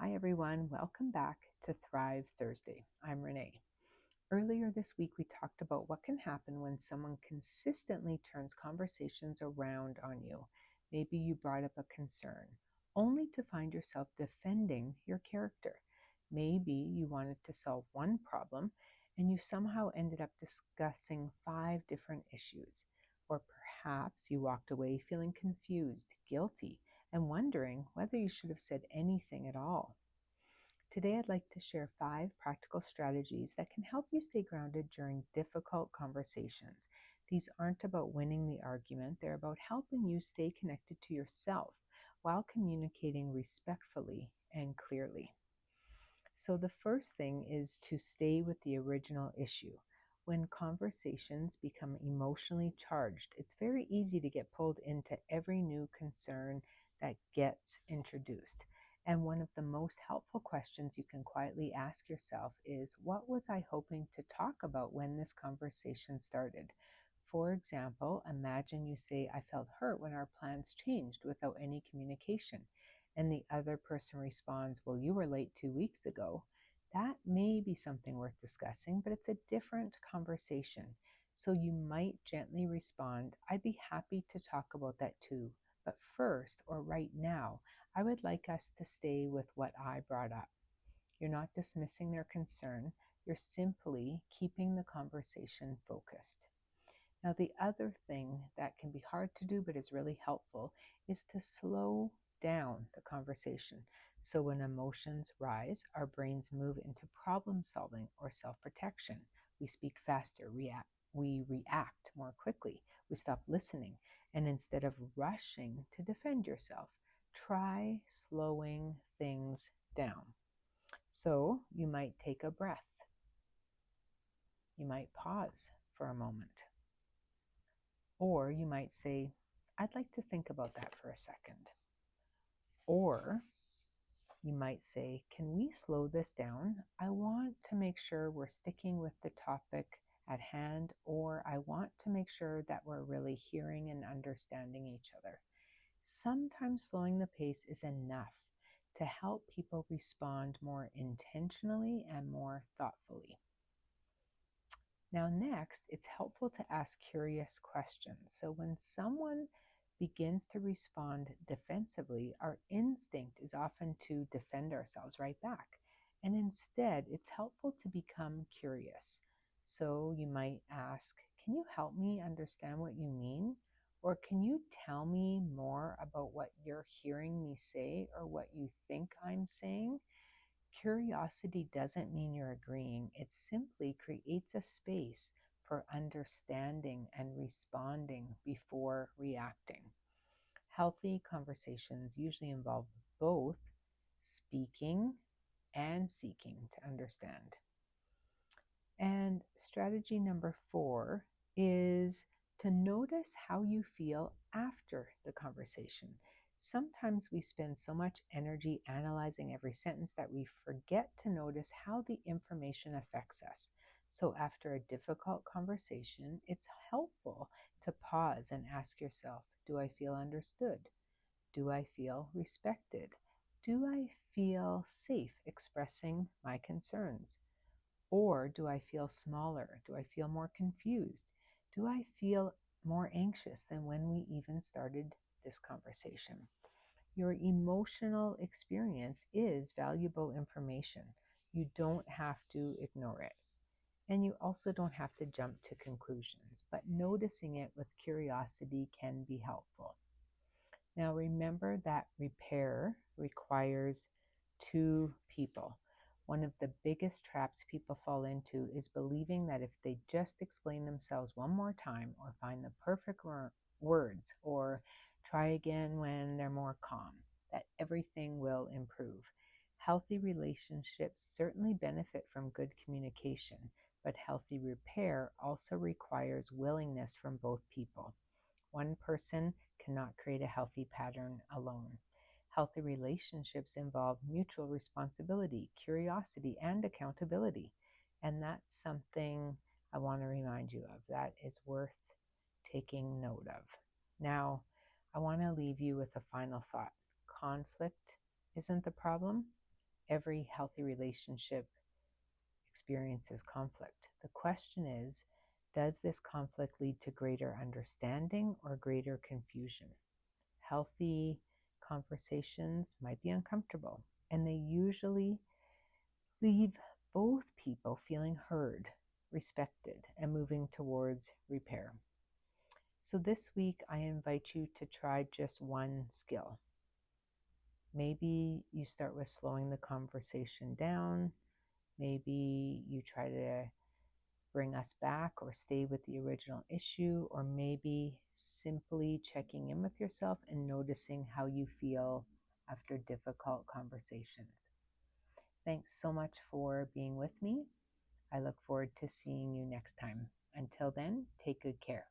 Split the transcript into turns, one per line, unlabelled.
Hi, everyone. Welcome back to Thrive Thursday. I'm Renee. Earlier this week, we talked about what can happen when someone consistently turns conversations around on you. Maybe you brought up a concern, only to find yourself defending your character. Maybe you wanted to solve one problem and you somehow ended up discussing five different issues. Or perhaps you walked away feeling confused, guilty, and wondering whether you should have said anything at all. Today, I'd like to share five practical strategies that can help you stay grounded during difficult conversations. These aren't about winning the argument, they're about helping you stay connected to yourself while communicating respectfully and clearly. So, the first thing is to stay with the original issue. When conversations become emotionally charged, it's very easy to get pulled into every new concern that gets introduced. And one of the most helpful questions you can quietly ask yourself is, what was I hoping to talk about when this conversation started? For example, imagine you say, I felt hurt when our plans changed without any communication, and the other person responds, well, you were late 2 weeks ago. That may be something worth discussing, but it's a different conversation. So you might gently respond, I'd be happy to talk about that too. But first, or right now, I would like us to stay with what I brought up. You're not dismissing their concern, you're simply keeping the conversation focused. Now, the other thing that can be hard to do but is really helpful is to slow down the conversation. So, when emotions rise, our brains move into problem solving or self protection. We speak faster, we react more quickly, we stop listening, and instead of rushing to defend yourself, try slowing things down. So, you might take a breath, you might pause for a moment. Or you might say, I'd like to think about that for a second. Or you might say, can we slow this down? I want to make sure we're sticking with the topic at hand, or I want to make sure that we're really hearing and understanding each other. Sometimes slowing the pace is enough to help people respond more intentionally and more thoughtfully. Now, next, it's helpful to ask curious questions. So, when someone begins to respond defensively, our instinct is often to defend ourselves right back. And instead, it's helpful to become curious. So, you might ask, can you help me understand what you mean? Or can you tell me more about what you're hearing me say or what you think I'm saying? Curiosity doesn't mean you're agreeing, it simply creates a space for understanding and responding before reacting. Healthy conversations usually involve both speaking and seeking to understand. And strategy number 4 is to notice how you feel after the conversation. Sometimes we spend so much energy analyzing every sentence that we forget to notice how the information affects us. So, after a difficult conversation, it's helpful to pause and ask yourself, do I feel understood? Do I feel respected? Do I feel safe expressing my concerns? Or do I feel smaller? Do I feel more confused? Do I feel more anxious than when we even started this conversation? Your emotional experience is valuable information. You don't have to ignore it. And you also don't have to jump to conclusions, but noticing it with curiosity can be helpful. Now, remember that repair requires two people. One of the biggest traps people fall into is believing that if they just explain themselves one more time, or find the perfect words, or try again when they're more calm, that everything will improve. Healthy relationships certainly benefit from good communication, but healthy repair also requires willingness from both people. One person cannot create a healthy pattern alone. Healthy relationships involve mutual responsibility, curiosity, and accountability. And that's something I want to remind you of. That is worth taking note of. Now, I want to leave you with a final thought. Conflict isn't the problem, Every healthy relationship experiences conflict. The question is, does this conflict lead to greater understanding or greater confusion? Healthy conversations might be uncomfortable, and they usually leave both people feeling heard, respected, and moving towards repair. So this week, I invite you to try just one skill. Maybe you start with slowing the conversation down. Maybe you try to bring us back or stay with the original issue, or maybe simply checking in with yourself and noticing how you feel after difficult conversations. Thanks so much for being with me. I look forward to seeing you next time. Until then, take good care.